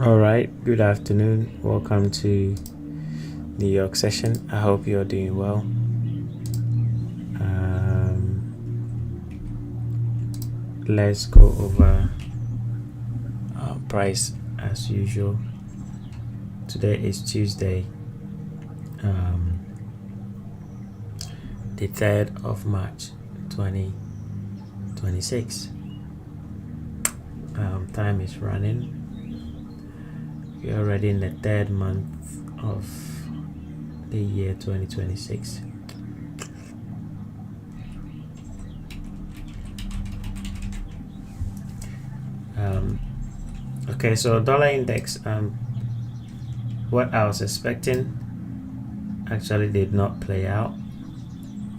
All right, good afternoon. Welcome to New York session. I hope you're doing well. Let's go over price as usual. Today is Tuesday, the 3rd of March 2026. Time is running. We're already in the 3rd month of the year 2026. Okay, so dollar index, what I was expecting actually did not play out,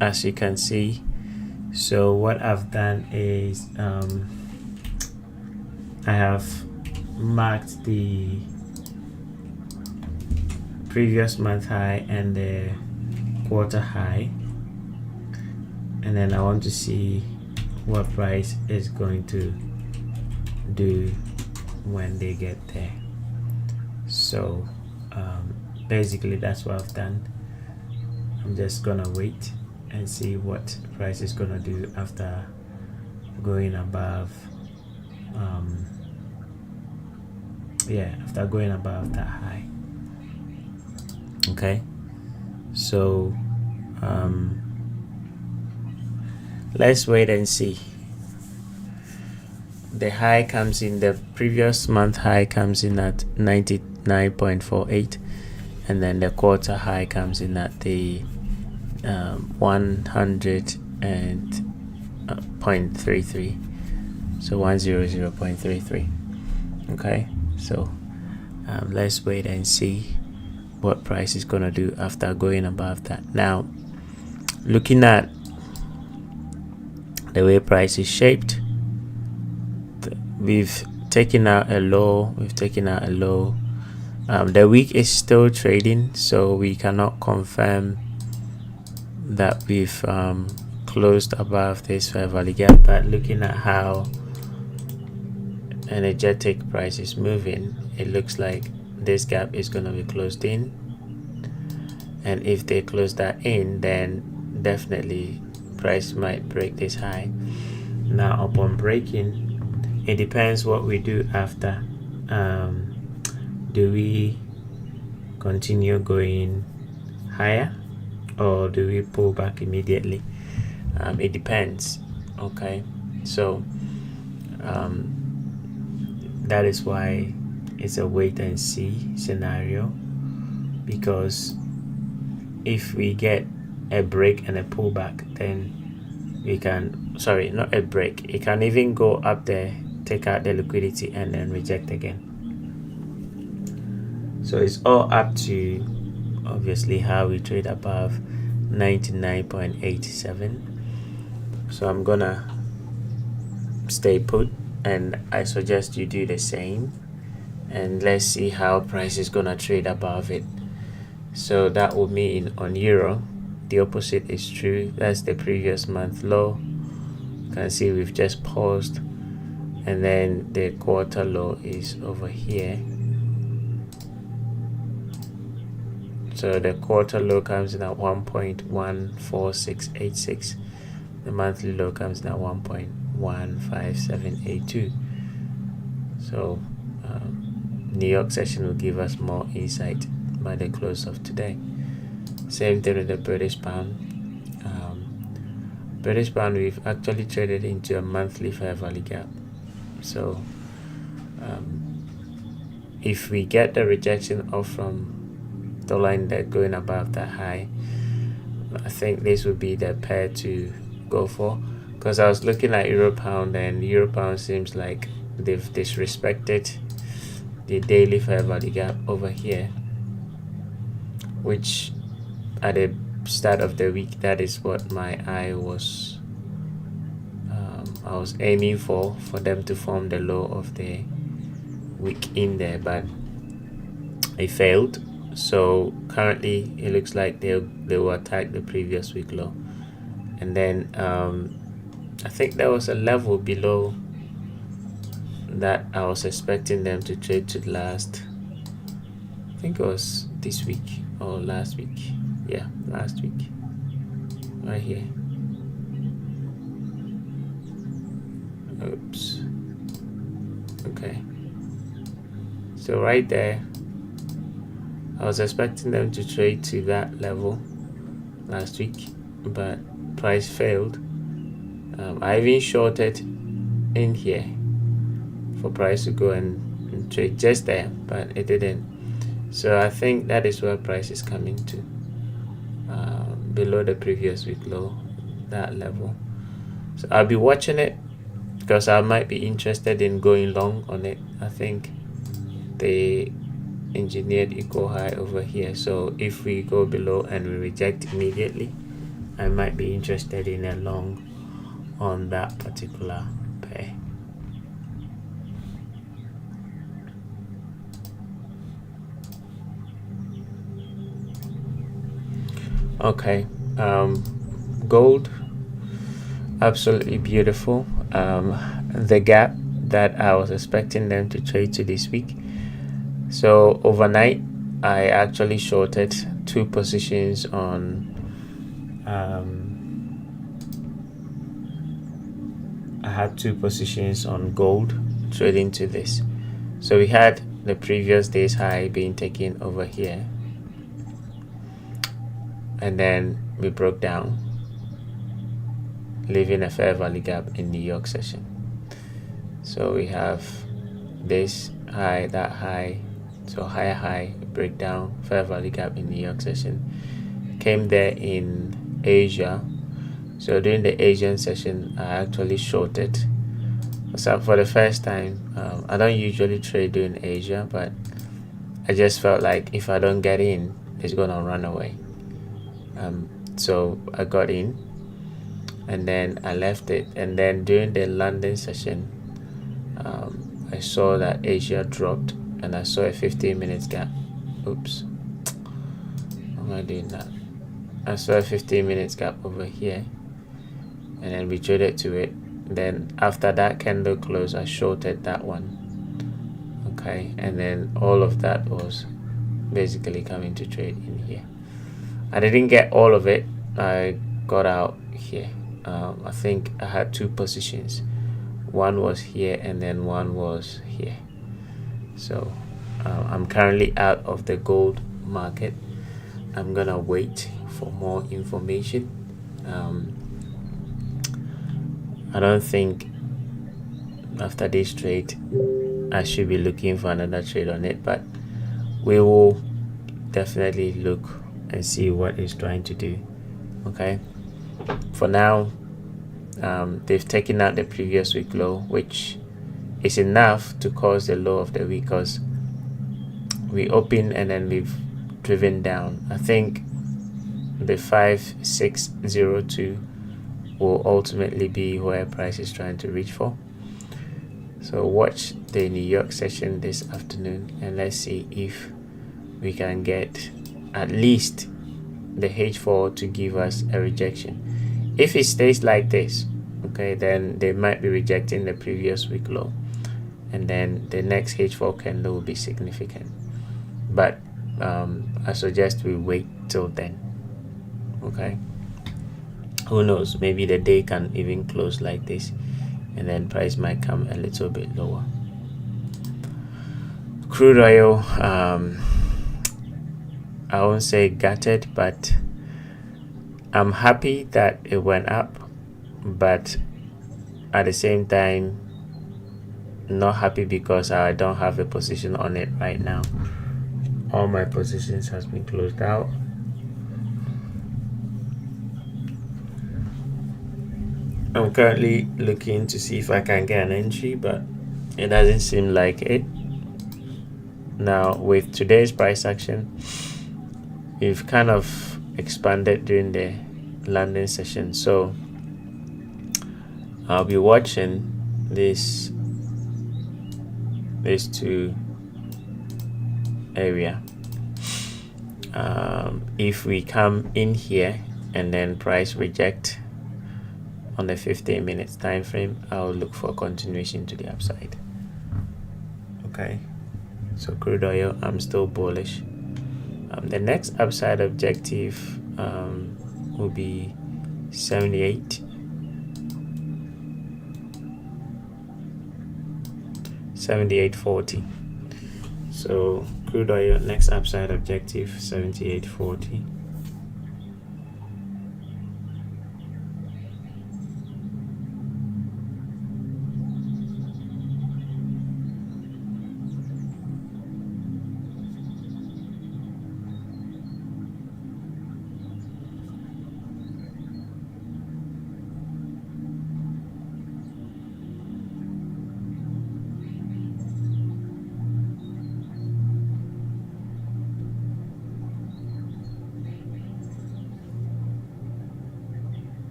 as you can see. So what I've done is I have marked the previous month high and the quarter high, and then I want to see what price is going to do when they get there. So basically that's what I've done. I'm just gonna wait and see what price is gonna do after going above after going above that high. Okay, so let's wait and see. The high comes in, the previous month high comes in at 99.48, and then the quarter high comes in at the 100.33, so 100.33. okay, so let's wait and see what price is gonna do after going above that. Now, looking at the way price is shaped, we've taken out a low. The week is still trading, so we cannot confirm that we've closed above this fair value gap, but looking at how energetic price is moving, it looks like this gap is going to be closed in, and if they close that in, then definitely price might break this high. Now, upon breaking, it depends what we do after. Do we continue going higher, or do we pull back immediately? It depends. Okay, so that is why it's a wait and see scenario, because if we get a break and a pullback, then we can, not a break, it can even go up there, take out the liquidity, and then reject again. So it's all up to obviously how we trade above 99.87. so I'm gonna stay put, and I suggest you do the same, and let's see how price is gonna trade above it. So that would mean on euro, the opposite is true. That's the previous month low. You can see we've just paused, and then the quarter low is over here. So the quarter low comes in at 1.14686. The monthly low comes in at 1.15782. So New York session will give us more insight by the close of today. Same thing with the British pound. British pound, we've actually traded into a monthly fair value gap. So if we get the rejection off from the line that going above that high, I think this would be the pair to go for, because I was looking at euro pound, and euro pound seems like they've disrespected the daily fair value gap over here, which at the start of the week, that is what my eye was I was aiming for them to form the low of the week in there, but it failed. So currently it looks like they will attack the previous week low, and then I think there was a level below that I was expecting them to trade to last. I think it was this week or last week. Yeah, last week. Right here. Oops. Okay. So right there, I was expecting them to trade to that level last week, but price failed. I even shorted in here for price to go and trade just there, but it didn't. So I think that is where price is coming to, below the previous week low, that level. So I'll be watching it because I might be interested in going long on it. I think they engineered equal high over here, so if we go below and we reject immediately, I might be interested in a long on that particular pair. Okay, gold, absolutely beautiful. The gap that I was expecting them to trade to this week. So overnight, I actually shorted 2 positions on I had 2 positions on gold trading to this. So we had the previous day's high being taken over here, and then we broke down, leaving a fair value gap in New York session. So we have this high, that high, so high, breakdown, fair value gap in New York session. Came there in Asia. So during the Asian session, I actually shorted. So for the first time, I don't usually trade during Asia, but I just felt like if I don't get in, it's gonna run away. So I got in, and then I left it. And then during the London session, I saw that Asia dropped, and I saw a 15 minutes gap. Oops, how am I doing that? I saw a 15 minutes gap over here, and then we traded to it. Then after that candle close, I shorted that one. Okay, and then all of that was basically coming to trade in here. I didn't get all of it. I got out here. I think I had 2 positions. One was here and then one was here. So I'm currently out of the gold market. I'm gonna wait for more information. I don't think after this trade I should be looking for another trade on it, but we will definitely look and see what it's trying to do. Okay, for now, they've taken out the previous week low, which is enough to cause the low of the week, because we open and then we've driven down. I think the 5602 will ultimately be where price is trying to reach for. So watch the New York session this afternoon, and let's see if we can get at least the H4 to give us a rejection. If it stays like this, okay, then they might be rejecting the previous week low, and then the next H4 candle will be significant. But I suggest we wait till then. Okay, who knows, maybe the day can even close like this, and then price might come a little bit lower. Crude oil, I won't say gutted, but I'm happy that it went up, but at the same time not happy because I don't have a position on it right now. All my positions has been closed out. I'm currently looking to see if I can get an entry, but it doesn't seem like it. Now with today's price action, we've kind of expanded during the London session, so I'll be watching these 2 area. If we come in here and then price reject on the 15 minutes time frame, I'll look for continuation to the upside. Okay, so crude oil, I'm still bullish. The next upside objective will be 78, 78.40. So crude oil next upside objective 78.40.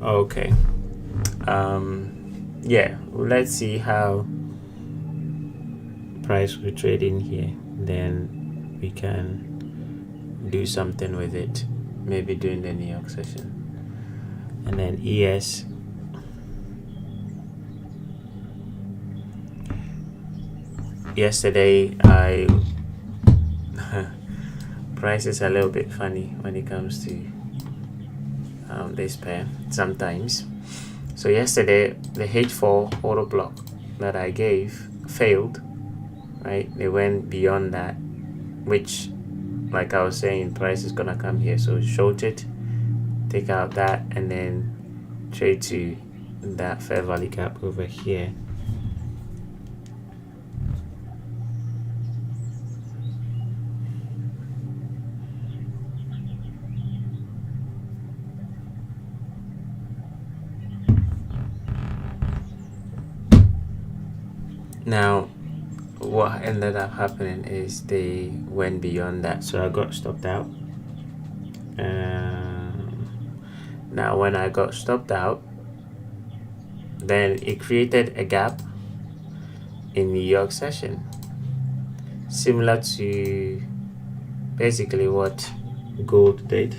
Okay. Yeah, let's see how price will trade in here, then we can do something with it, maybe during the New York session. And then ES, yesterday I price is a little bit funny when it comes to this pair sometimes. So yesterday the H4 auto block that I gave failed, right? They went beyond that, which, like I was saying, price is gonna come here, so short it, take out that, and then trade to that fair value gap over here. Now what ended up happening is they went beyond that, so I got stopped out. Now when I got stopped out, then it created a gap in New York session, similar to basically what gold did.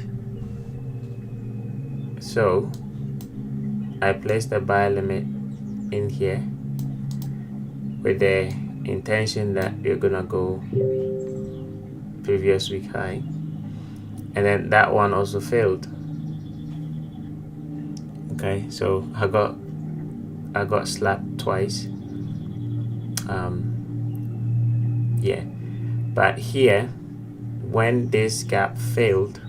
So I placed a buy limit in here with the intention that you're gonna go previous week high, and then that one also failed. Okay, so I got slapped twice. Yeah, but here when this gap failed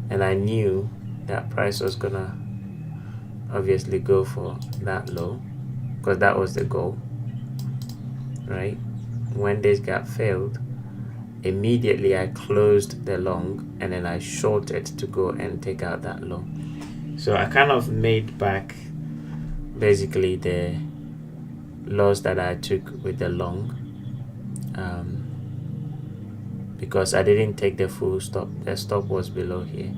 and I knew that price was gonna obviously go for that low, because that was the goal, right? When this gap failed, immediately I closed the long and then I shorted to go and take out that low. So I kind of made back basically the loss that I took with the long, because I didn't take the full stop. The stop was below here,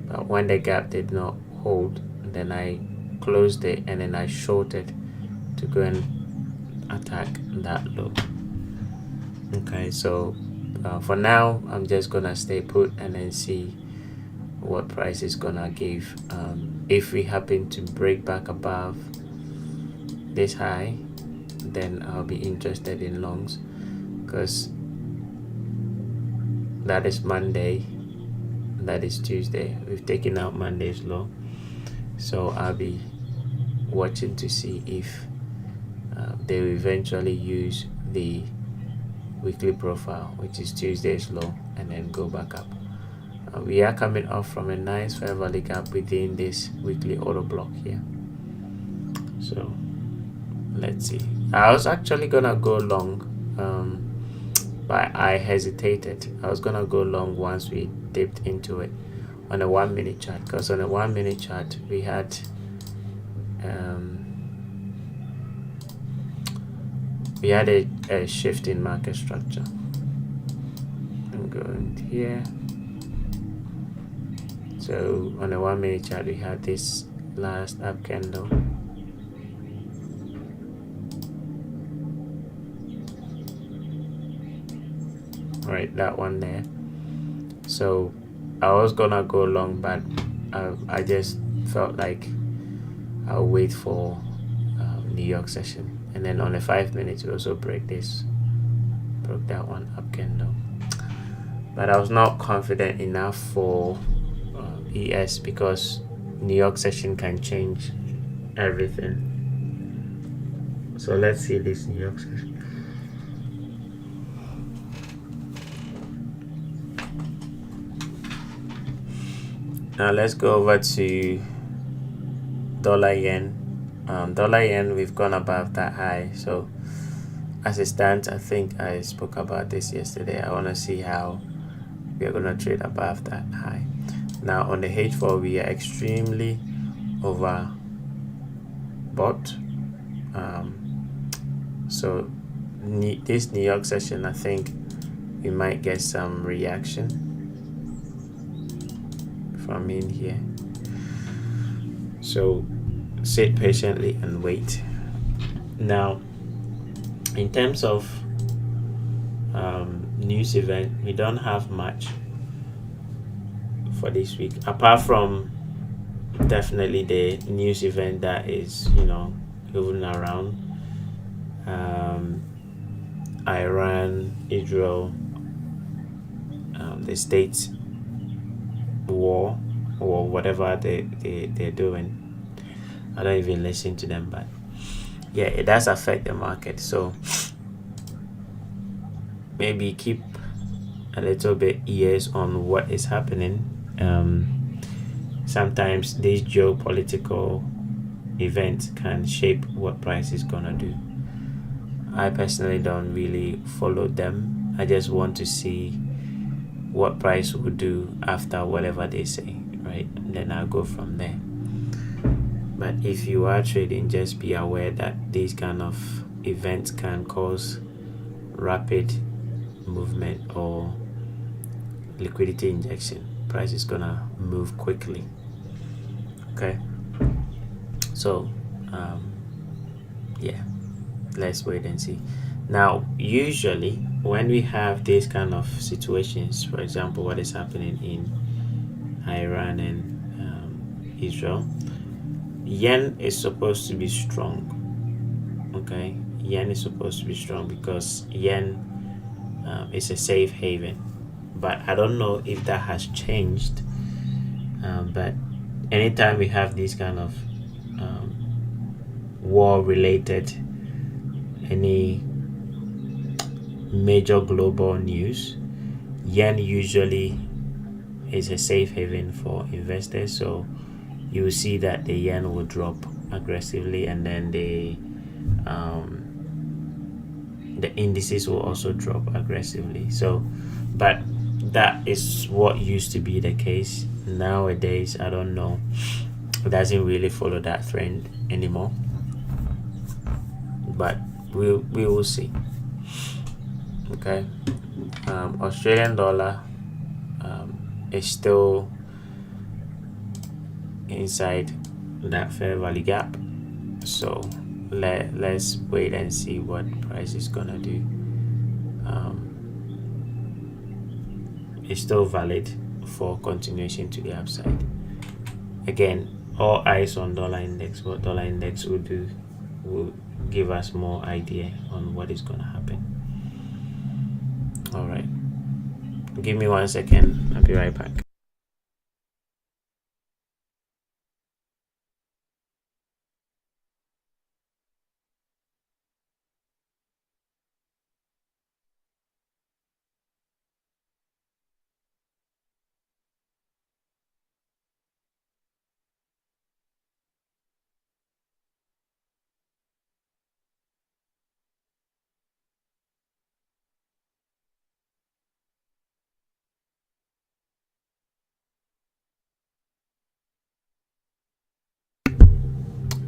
but when the gap did not hold, then I closed it and then I shorted to go and attack that low. Okay, so for now I'm just gonna stay put and then see what price is gonna give. If we happen to break back above this high, then I'll be interested in longs, because that is Monday, that is Tuesday. We've taken out Monday's low, so I'll be watching to see if they will eventually use the weekly profile, which is Tuesday's low, and then go back up. We are coming off from a nice fair value gap within this weekly auto block here, so let's see. I was actually gonna go long, but I hesitated. I was gonna go long once we dipped into it on a 1 minute chart, because on a 1 minute chart we had a shift in market structure. I'm going here. So on a 1 minute chart we had this last up candle, right, that one there, So I was gonna go long, but I just felt like I'll wait for New York session, and then on the 5 minutes we also broke that one up candle, but I was not confident enough for ES because New York session can change everything. So let's see this New York session. Now let's go over to dollar yen. Dollar yen, we've gone above that high. So as it stands, I think I spoke about this yesterday. I want to see how we are going to trade above that high. Now on the H4, we are extremely overbought. So this New York session, I think we might get some reaction from in here. So sit patiently and wait. Now, in terms of news event, we don't have much for this week, apart from definitely the news event that is, moving around. Iran, Israel, the states war or whatever they're doing. I don't even listen to them, but yeah, it does affect the market. So maybe keep a little bit ears on what is happening. Sometimes these geopolitical events can shape what price is gonna do. I personally don't really follow them. I just want to see what price will do after whatever they say, right? And then I'll go from there. But if you are trading, just be aware that these kind of events can cause rapid movement or liquidity injection. Price is gonna move quickly. Okay. So yeah, let's wait and see. Now, usually when we have these kind of situations, for example, what is happening in Iran and Israel, yen is supposed to be strong. Okay, yen is supposed to be strong because yen is a safe haven. But I don't know if that has changed. But anytime we have these kind of war-related, any major global news, yen usually is a safe haven for investors. So you will see that the yen will drop aggressively, and then the indices will also drop aggressively. So, but that is what used to be the case. Nowadays, I don't know. It doesn't really follow that trend anymore. But we will see. Okay. Australian dollar is still inside that fair value gap. So let's wait and see what price is gonna do. It's still valid for continuation to the upside. Again, all eyes on dollar index. What dollar index will do will give us more idea on what is gonna happen. All right, give me 1 second. I'll be right back.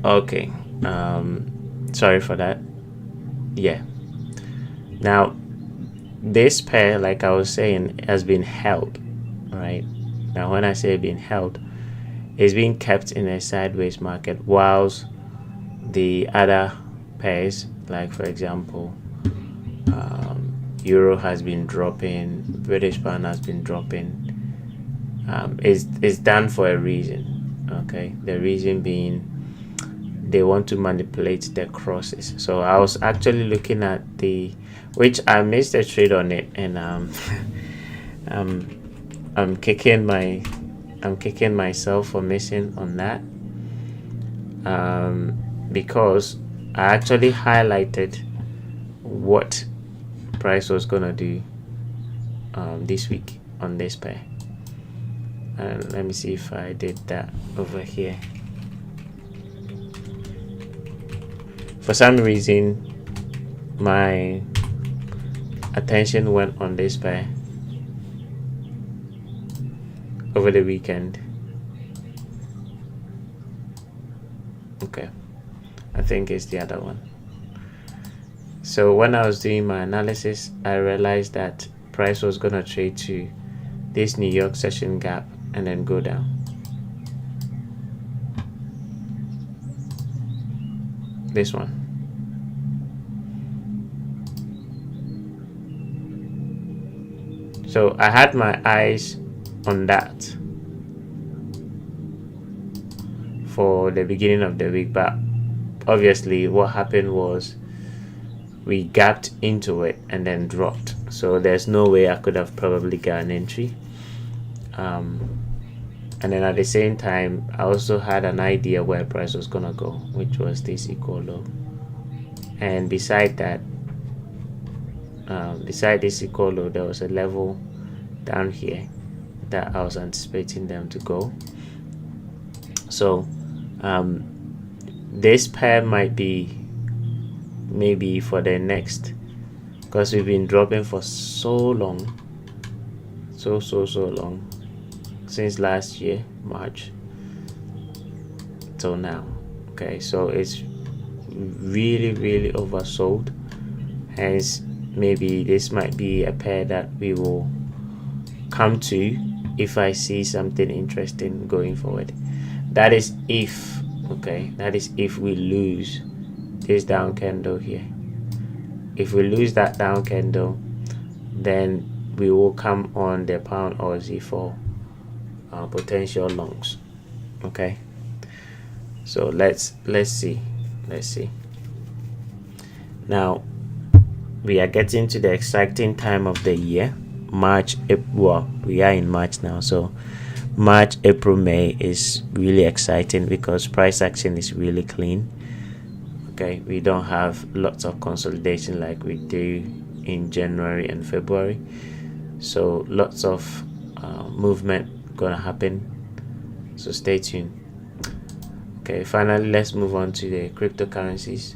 Okay, sorry for that. Yeah, now this pair, like I was saying, has been held, right? Now when I say being held, it's being kept in a sideways market, whilst the other pairs, like for example euro has been dropping, British pound has been dropping, is done for a reason. Okay, the reason being they want to manipulate the crosses. So I was actually looking at which I missed a trade on it, and I'm kicking myself for missing on that, because I actually highlighted what price was gonna do this week on this pair. And let me see if I did that over here. For some reason my attention went on this pair over the weekend. Okay, I think it's the other one. So when I was doing my analysis, I realized that price was gonna trade to this New York session gap and then go down. This one. So I had my eyes on that for the beginning of the week, but obviously what happened was we gapped into it and then dropped. So there's no way I could have probably got an entry. And then at the same time, I also had an idea where price was gonna go, which was this equal low. And beside that, beside this equal low, there was a level down here that I was anticipating them to go. So this pair might be maybe for the next, because we've been dropping for so long, so long, since last year March till now. Okay, so it's really oversold, hence maybe this might be a pair that we will come to if I see something interesting going forward. That is if, okay, that is if we lose this down candle here. If we lose that down candle, then we will come on the pound Aussie for potential longs. Okay, so let's see. Now we are getting to the exciting time of the year. March, well, we are in March now, so March, April, May is really exciting because price action is really clean. Okay, we don't have lots of consolidation like we do in January and February, so lots of movement gonna happen, so stay tuned. Okay, finally let's move on to the cryptocurrencies.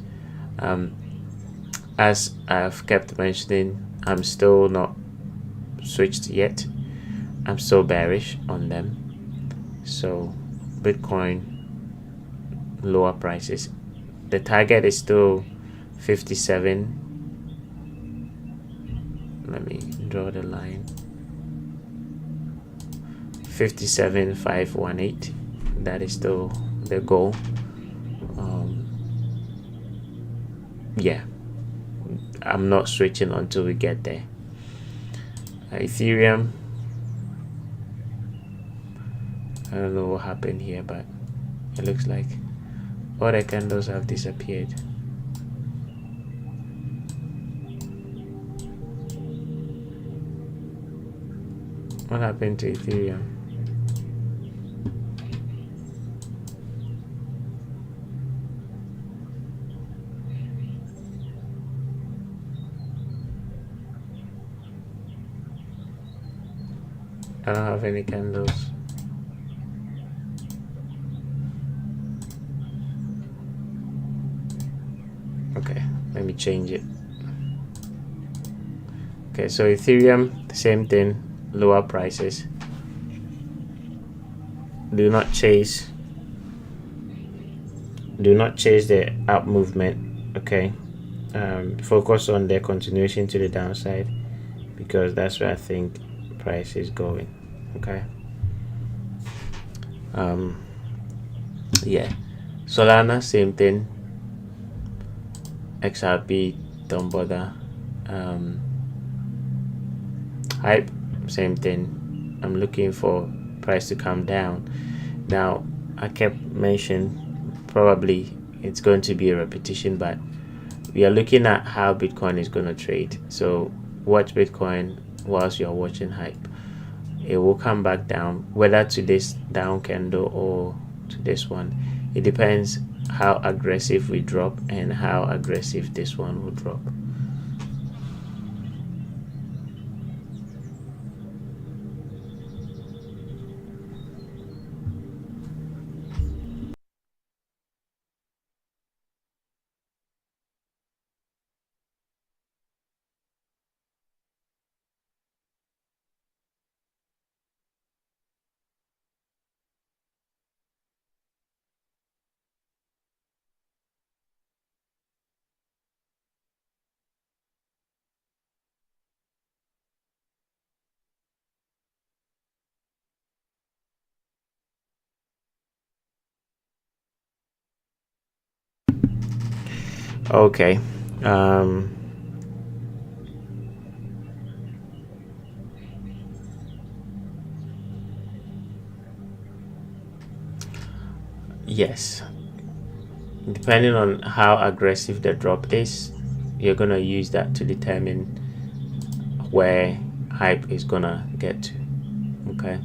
As I've kept mentioning, I'm still not switched yet. I'm still bearish on them. So Bitcoin, lower prices, the target is still 57. Let me draw the line. 57,518. That is still the goal. Yeah, I'm not switching until we get there. Ethereum, I don't know what happened here, but it looks like all the candles have disappeared. What happened to Ethereum? I don't have any candles. Okay, let me change it. Okay, so Ethereum, the same thing, lower prices. Do not chase the up movement. Okay, focus on the continuation to the downside, because that's where I think price is going. Okay, yeah, Solana, same thing. XRP, don't bother. Hype, same thing. I'm looking for price to come down. Now, I kept mentioning probably it's going to be a repetition, but we are looking at how Bitcoin is going to trade. So watch Bitcoin whilst you're watching hype. It will come back down, whether to this down candle or to this one. It depends how aggressive we drop and how aggressive this one will drop. Okay. Yes, depending on how aggressive the drop is, you're gonna use that to determine where hype is gonna get to. Okay.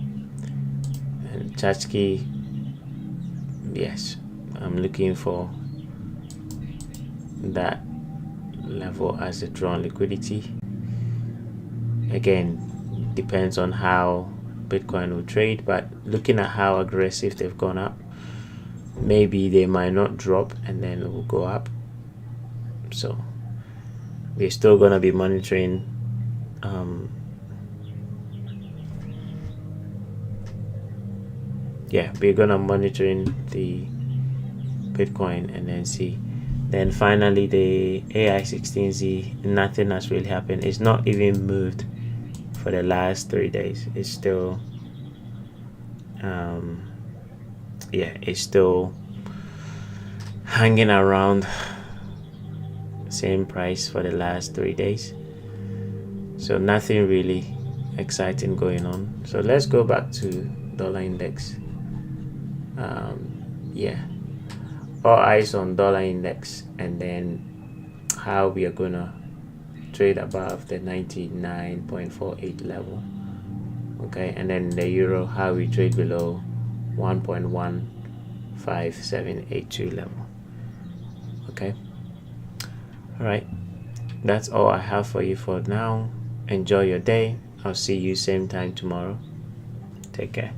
And Chachki, yes, I'm looking for that level as a drawn liquidity. Again, depends on how Bitcoin will trade, but looking at how aggressive they've gone up, maybe they might not drop and then it will go up. So we're still gonna be monitoring we're gonna monitoring the Bitcoin and then see. Then finally the AI16Z, nothing has really happened. It's not even moved for the last 3 days. It's still it's still hanging around same price for the last 3 days. So nothing really exciting going on. So let's go back to dollar index. All eyes on dollar index, and then how we are gonna trade above the 99.48 level. Okay, and then the euro, how we trade below 1.15782 level. Okay, all right, that's all I have for you for now. Enjoy your day. I'll see you same time tomorrow. Take care.